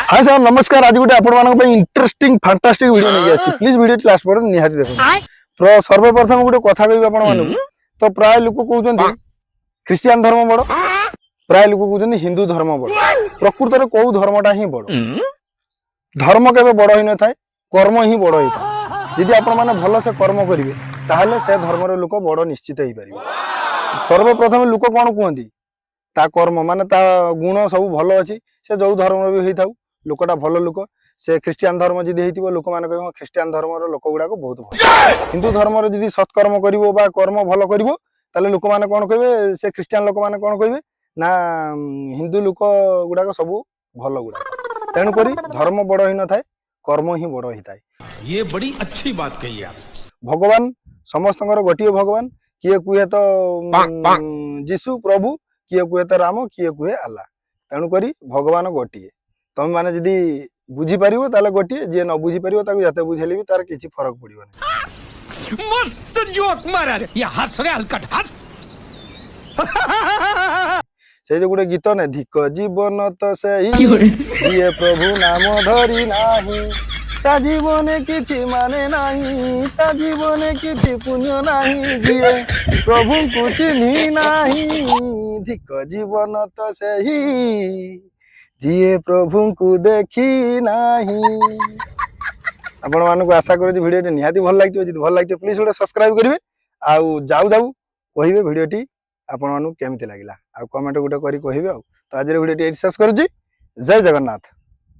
Hi sir नमस्कार। आज गोटे आपण इंटरेस्टिंग फैंटास्टिक वीडियो नहीं आछि। प्लीज वीडियो लास्ट पर निहाती देखो। सर्वप्रथम गोटे कथा कहबी आपण मानू तो प्राय लोक कहउछन्ती क्रिश्चियन धर्म बड़, प्राय लोक कहउछन्ती हिंदू धर्म बड़। प्रकृत रे कोउ धर्मटा ही बड़? धर्म केबे बड़ ही न थाए, कर्म ही बड़ ही थाए। यदि आपण माने भलो से कर्म करिवे ताहले से धर्म रे लोक बड़ निश्चित ही परिबे। सर्वप्रथम लोक कोन कहंती ता कर्म माने ता गुण सब भलो अछि, से जो धर्म भी होई थाउ लोकटा भल लोक। से क्रिश्चियन धर्म जदि हेतिबो लोक माने कहबो क्रिश्चियन धर्म रो लोक गुडा को बहुत भल। हिंदू धर्म रो जदि सत्कर्म करिवो बा कर्म भल करिवो ताले लोक माने कोन कहबे, से क्रिश्चियन लोक माने कोन कहबे ना हिंदू लोक गुडा को सब भल गुडा। तेनु करी धर्म बड़ ही न थाए, कर्म ही बड़ ही थाए। ये बड़ी अच्छी बात कही आप। भगवान समस्तଙ୍କର गोटिए भगवान। किए कुहे तो जीशु प्रभु, किए कुहे तो राम, किए कुहे अल्लाह। तेणु करी भगवान गोटिए। तुम माने जदि बुझी पारिबो ताले गोटिए, जे न बुझी पारिबो ताको जते बुझेले भी तार किछि फरक पड़िबो। मस्त जोक मारा रे, ये हंस रे हलकट हंस। से जो गोटे गीत ने धिक जीवन तो सही जिए प्रभु नाम धरी नाही, ता जीवने किछि माने नाही, ता जीवने किछि पुण्य नाही, जिए प्रभु को चिन्ही नाही। धिक जीवन तो सही जिए प्रभु को देखी नाही। आपण मानक आशा करूँ वीडियो निहाती भल लगी। जब भल लगी प्लीज गोटे सब्सक्राइब करेंगे। आउ जाऊ जाऊ कहे वीडियो आपण मानक केमती लगिला, आ कमेंट गोटे करी कहिबे। तो आज वीडियो शेष करुच्ची। जय जगन्नाथ।